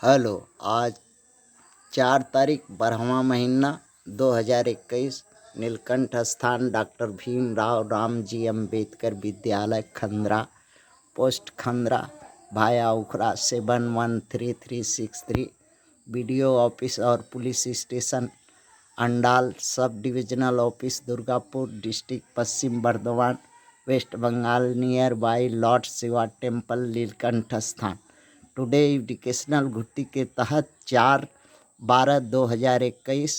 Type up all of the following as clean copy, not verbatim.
Hello. आज 4 तारीख 12वां महीना 2021 नीलकंठ स्थान डॉक्टर भीमराव रामजी अम्बेडकर विद्यालय खंद्रा पोस्ट खंद्रा भाया उखरा 713363 बीडीओ ऑफिस और police station Andal sub divisional office Durgapur district Paschim Bardhaman West Bengal near by lord Shiva temple Neelkanth स्थान। टुडे एजुकेशनल घुट्टी के तहत 4/12/2021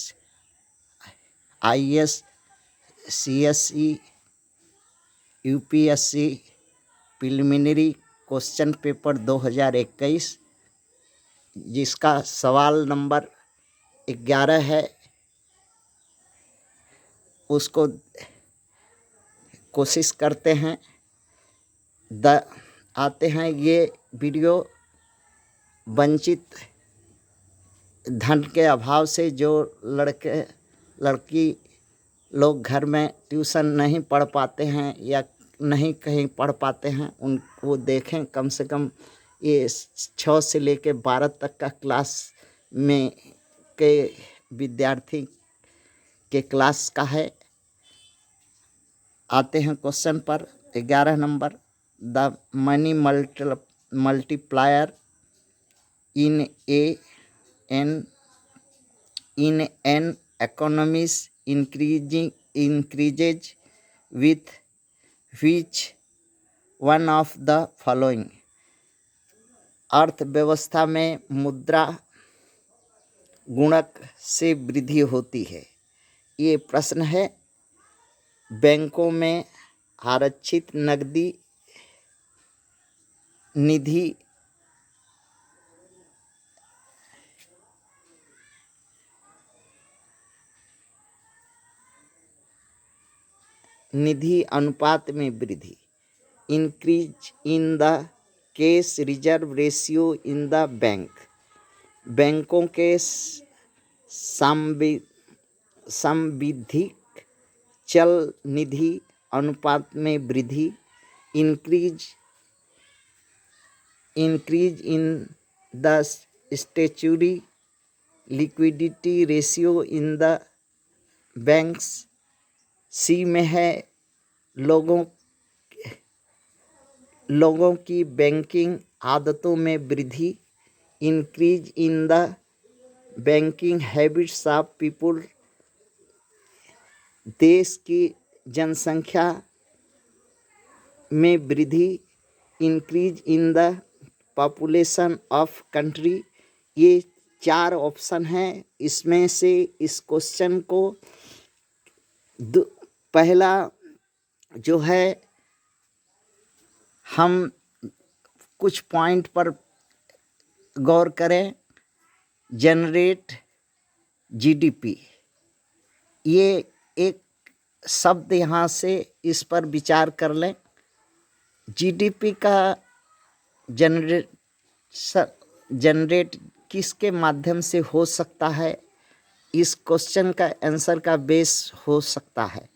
IAS CSE UPSC preliminary question paper 2021 जिसका सवाल नंबर 11 है, उसको कोशिश करते हैं। आते हैं ये वीडियो वंचित धन के अभाव से जो लड़के लड़की लोग घर में ट्यूशन नहीं पढ़ पाते हैं या नहीं कहीं पढ़ पाते हैं, उनको देखें। कम से कम ये 6 से लेकर 12 तक का क्लास में के विद्यार्थी के क्लास का है। आते हैं क्वेश्चन पर। 11 number, the money multiplier in an economy increases with which one of the following? अर्थव्यवस्था में मुद्रा गुणक से वृद्धि होती है। ये प्रश्न है। बैंकों में आरक्षित नकदी निधि अनुपात में वृद्धि। Increase in the cash reserve ratio in the bank. बैंकों के संविधिक चल निधि अनुपात में वृद्धि। Increase in the statutory liquidity ratio in the banks. C में है लोगों की बैंकिंग आदतों में वृद्धि। Increase in the banking habits of people. देश की जनसंख्या में वृद्धि। Increase in the population of country. ये 4 ऑप्शन हैं। इसमें से इस क्वेश्चन को पहला जो है, हम कुछ पॉइंट पर गौर करें। जनरेट जीडीपी, ये एक शब्द यहाँ से इस पर विचार कर लें। जीडीपी का जनरेट किसके माध्यम से हो सकता है, इस क्वेश्चन का आंसर का बेस हो सकता है।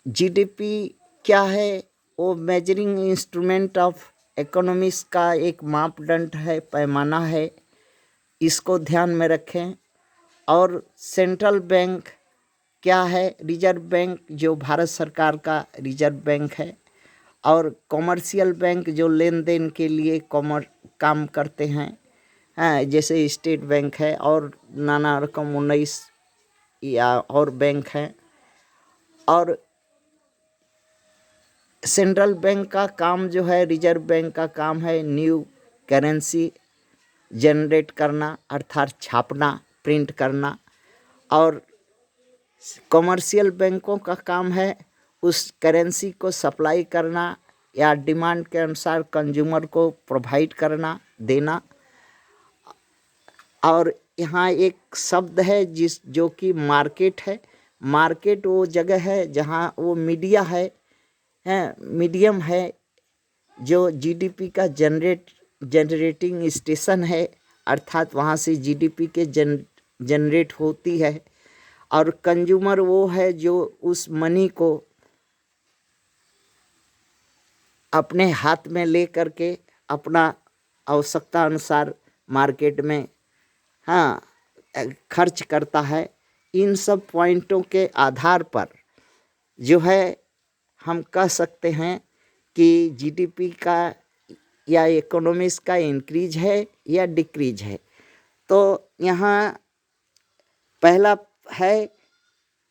जीडीपी क्या है? वो मेजरिंग इंस्ट्रूमेंट ऑफ इकोनॉमिक्स का एक मापदंड है, पैमाना है। इसको ध्यान में रखें। और सेंट्रल बैंक क्या है? रिजर्व बैंक, जो भारत सरकार का रिजर्व बैंक है। और कॉमर्शियल बैंक जो लेन देन के लिए काम करते हैं, जैसे स्टेट बैंक है और नाना रकम 19 या और बैंक हैं। और सेंट्रल बैंक का काम जो है, रिजर्व बैंक का काम है न्यू करेंसी जनरेट करना, अर्थात छापना, प्रिंट करना। और कॉमर्शियल बैंकों का काम है उस करेंसी को सप्लाई करना या डिमांड के अनुसार कंज्यूमर को प्रोवाइड करना, देना। और यहाँ एक शब्द है जो कि मार्केट है। मार्केट वो जगह है जहाँ वो मीडियम है जो जीडीपी का जनरेटिंग स्टेशन है, अर्थात वहाँ से जीडीपी के जनरेट होती है। और कंज्यूमर वो है जो उस मनी को अपने हाथ में ले करके अपना आवश्यकता अनुसार मार्केट में हाँ खर्च करता है। इन सब पॉइंटों के आधार पर जो है हम कह सकते हैं कि जीडीपी का या इकोनॉमिक्स का इंक्रीज है या डिक्रीज है। तो यहाँ पहला है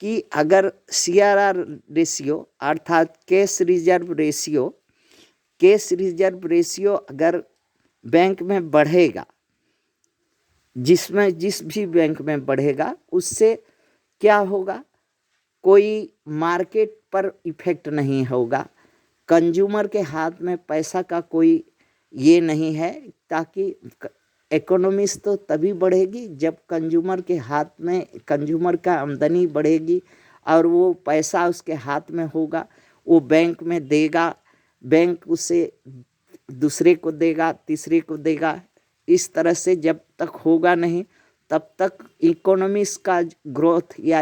कि अगर सीआरआर रेशियो अर्थात कैश रिजर्व रेशियो अगर बैंक में बढ़ेगा, जिस भी बैंक में बढ़ेगा, उससे क्या होगा, कोई मार्केट पर इफेक्ट नहीं होगा। कंज्यूमर के हाथ में पैसा का कोई ये नहीं है, ताकि इकोनॉमिक्स तो तभी बढ़ेगी जब कंज्यूमर के हाथ में कंज्यूमर का आमदनी बढ़ेगी और वो पैसा उसके हाथ में होगा, वो बैंक में देगा, बैंक उसे दूसरे को देगा, तीसरे को देगा। इस तरह से जब तक होगा नहीं तब तक इकोनॉमिक्स का ग्रोथ या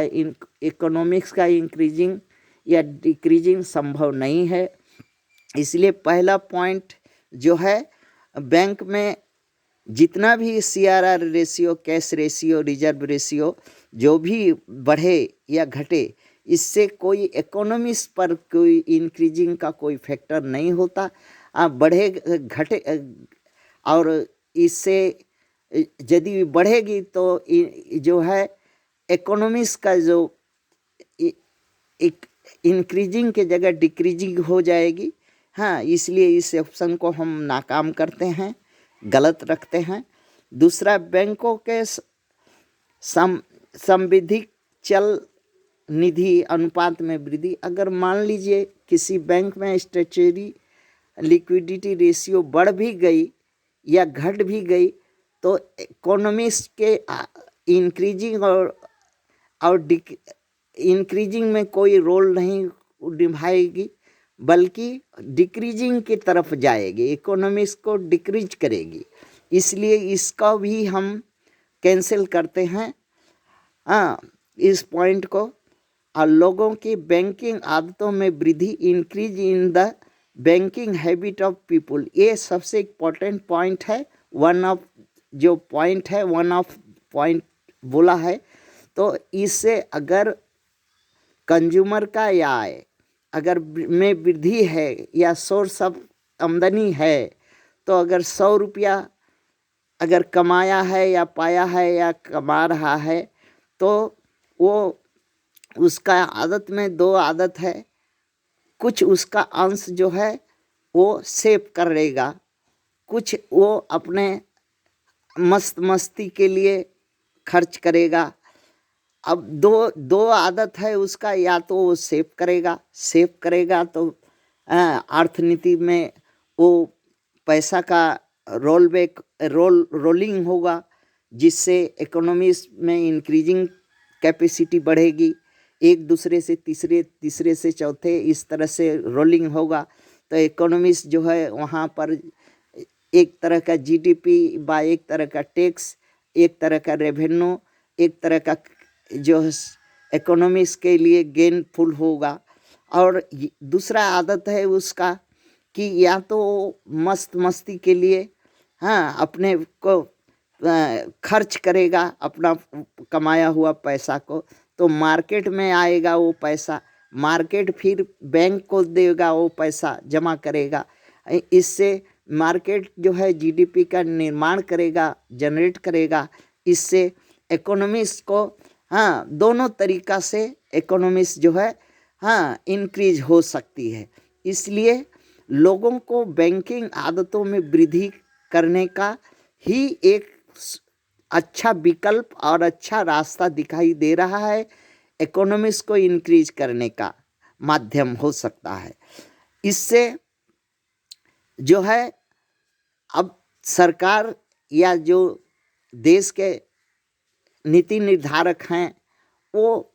इकोनॉमिक्स का इंक्रीजिंग या डिक्रीजिंग संभव नहीं है। इसलिए पहला पॉइंट जो है, बैंक में जितना भी CRR ratio, cash ratio, reserve ratio जो भी बढ़े या घटे, इससे कोई इकोनॉमिक्स पर कोई इंक्रीजिंग का कोई फैक्टर नहीं होता। बढ़े घटे और इससे यदि बढ़ेगी तो जो है इकोनॉमिक्स का जो एक इंक्रीजिंग के जगह डिक्रीजिंग हो जाएगी। हाँ, इसलिए इस ऑप्शन को हम नाकाम करते हैं, गलत रखते हैं। दूसरा, बैंकों के संविधिक चल निधि अनुपात में वृद्धि। अगर मान लीजिए किसी बैंक में स्टैट्यूटरी लिक्विडिटी रेशियो बढ़ भी गई या घट भी गई, तो इकोनॉमिक्स के इंक्रीजिंग और इंक्रीजिंग में कोई रोल नहीं निभाएगी, बल्कि डिक्रीजिंग की तरफ जाएगी, इकोनॉमिक्स को डिक्रीज करेगी। इसलिए इसका भी हम कैंसिल करते हैं इस पॉइंट को। और लोगों की बैंकिंग आदतों में वृद्धि, increase in the banking habit of people, ये सबसे इम्पोर्टेंट पॉइंट है। वन ऑफ पॉइंट बोला है। तो इससे अगर कंज्यूमर का या आय अगर में वृद्धि है या सोर्स ऑफ आमदनी है, तो अगर 100 रुपया अगर कमाया है या पाया है या कमा रहा है, तो वो उसका आदत में 2 आदत है, कुछ उसका अंश जो है वो सेव करेगा, कुछ वो अपने मस्ती के लिए खर्च करेगा। अब दो आदत है उसका, या तो वो सेव करेगा तो अर्थनीति में वो पैसा का रोलिंग होगा, जिससे इकोनॉमीज में इंक्रीजिंग कैपेसिटी बढ़ेगी, एक दूसरे से तीसरे से चौथे, इस तरह से रोलिंग होगा। तो इकोनॉमिक्स जो है वहाँ पर एक तरह का जीडीपी बाय एक तरह का टैक्स, एक तरह का रेवेन्यू, एक तरह का जो इकोनॉमिक्स के लिए गेनफुल होगा। और दूसरा आदत है उसका कि या तो मस्ती के लिए अपने को खर्च करेगा, अपना कमाया हुआ पैसा को, तो मार्केट में आएगा वो पैसा, मार्केट फिर बैंक को देगा, वो पैसा जमा करेगा। इससे मार्केट जो है जीडीपी का निर्माण करेगा, जनरेट करेगा। इससे इकोनॉमिक्स को दोनों तरीक़ा से इकोनॉमिक्स जो है इंक्रीज हो सकती है। इसलिए लोगों को बैंकिंग आदतों में वृद्धि करने का ही एक अच्छा विकल्प और अच्छा रास्ता दिखाई दे रहा है, इकोनॉमिक्स को इंक्रीज करने का माध्यम हो सकता है। इससे जो है अब सरकार या जो देश के नीति निर्धारक हैं, वो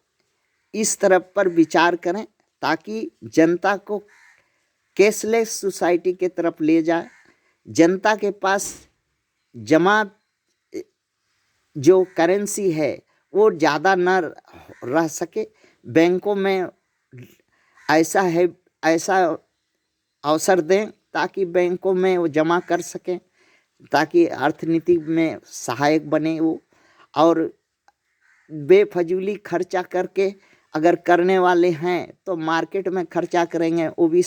इस तरफ पर विचार करें ताकि जनता को कैशलेस सोसाइटी के तरफ ले जाए। जनता के पास जमा जो करेंसी है वो ज़्यादा न रह सके, बैंकों में ऐसा अवसर दें ताकि बैंकों में वो जमा कर सकें, ताकि अर्थनीति में सहायक बने वो। और बेफजूली खर्चा करके अगर करने वाले हैं तो मार्केट में खर्चा करेंगे, वो भी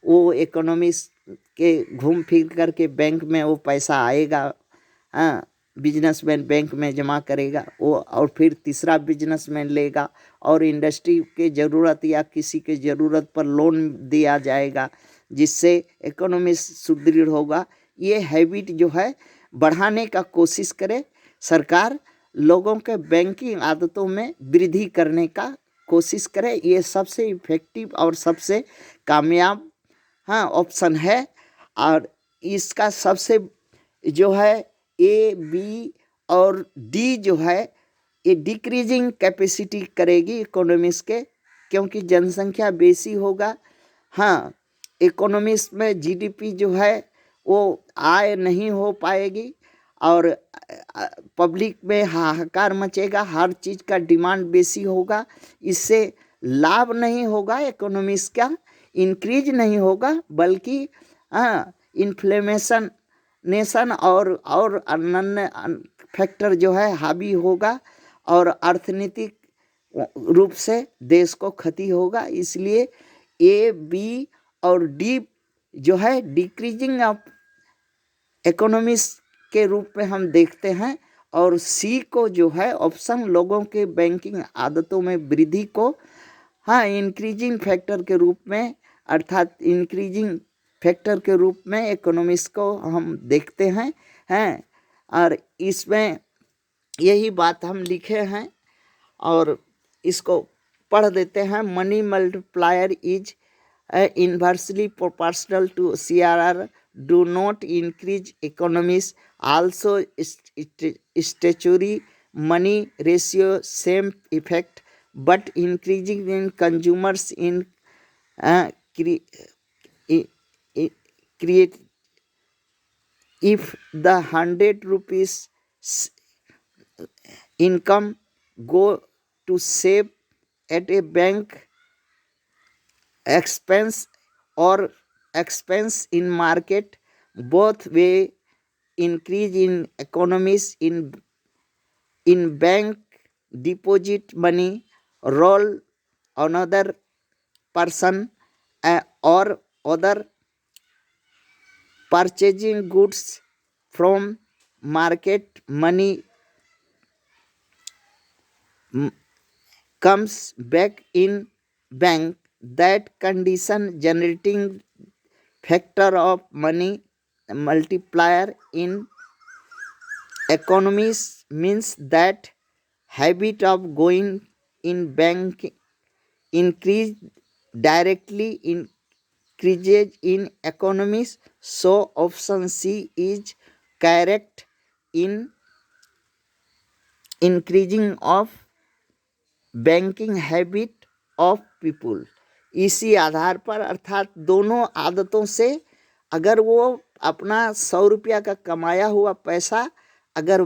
वो इकोनॉमिक्स के घूम फिर करके बैंक में वो पैसा आएगा। हाँ, बिजनेसमैन बैंक में जमा करेगा वो, और फिर तीसरा बिजनेसमैन लेगा, और इंडस्ट्री के ज़रूरत या किसी के ज़रूरत पर लोन दिया जाएगा, जिससे इकोनॉमी सुदृढ़ होगा। ये हैबिट जो है बढ़ाने का कोशिश करे सरकार, लोगों के बैंकिंग आदतों में वृद्धि करने का कोशिश करे। ये सबसे इफेक्टिव और सबसे कामयाब ऑप्शन है। और इसका सबसे जो है ए, बी और डी जो है ये डिक्रीजिंग कैपेसिटी करेगी इकोनॉमिक्स के, क्योंकि जनसंख्या बेसी होगा। हाँ, इकोनॉमिक्स में जीडीपी जो है वो आय नहीं हो पाएगी, और पब्लिक में हाहाकार मचेगा, हर चीज़ का डिमांड बेसी होगा, इससे लाभ नहीं होगा, इकोनॉमिक्स का इंक्रीज नहीं होगा, बल्कि इन्फ्लेमेशन नेशन और अन्य फैक्टर जो है हावी होगा, और अर्थनीतिक रूप से देश को क्षति होगा। इसलिए ए, बी और डी जो है डिक्रीजिंग ऑफ इकोनॉमिक्स के रूप में हम देखते हैं, और सी को जो है ऑप्शन लोगों के बैंकिंग आदतों में वृद्धि को इंक्रीजिंग फैक्टर के रूप में, अर्थात इंक्रीजिंग फैक्टर के रूप में इकोनॉमिक्स को हम देखते हैं। और इसमें यही बात हम लिखे हैं, और इसको पढ़ देते हैं। Money multiplier is inversely proportional to CRR, do not increase economies, also statutory money ratio same effect, but increasing in consumers in create if the 100 rupees income go to save at a bank expense or expense in market, both way increase in economies in bank deposit money roll another person or other purchasing goods from market, money comes back in bank. That condition generating factor of money multiplier in economies means that habit of going in bank increase directly increases in economies. So option C is correct in increasing of banking habit of people. इसी आधार पर, अर्थात दोनों आदतों से, अगर वो अपना 100 रुपया का कमाया हुआ पैसा अगर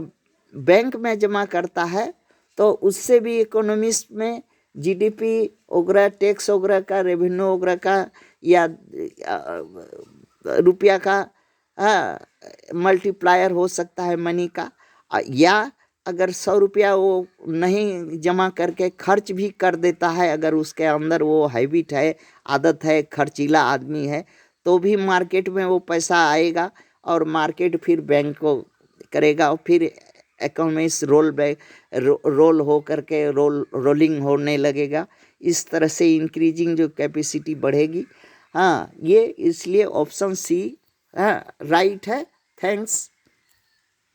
बैंक में जमा करता है तो उससे भी इकोनॉमिक्स में जीडीपी वगैरह, टैक्स वगैरह का, रेवेन्यू वगैरह का, या रुपया का मल्टीप्लायर हो सकता है मनी का। या अगर 100 रुपया वो नहीं जमा करके खर्च भी कर देता है, अगर उसके अंदर वो हैबिट है, आदत है, खर्चीला आदमी है, तो भी मार्केट में वो पैसा आएगा, और मार्केट फिर बैंक को करेगा, और फिर इकोनॉमिक्स रोल हो करके रोलिंग होने लगेगा। इस तरह से इंक्रीजिंग जो कैपेसिटी बढ़ेगी। ये इसलिए ऑप्शन सी राइट है। थैंक्स।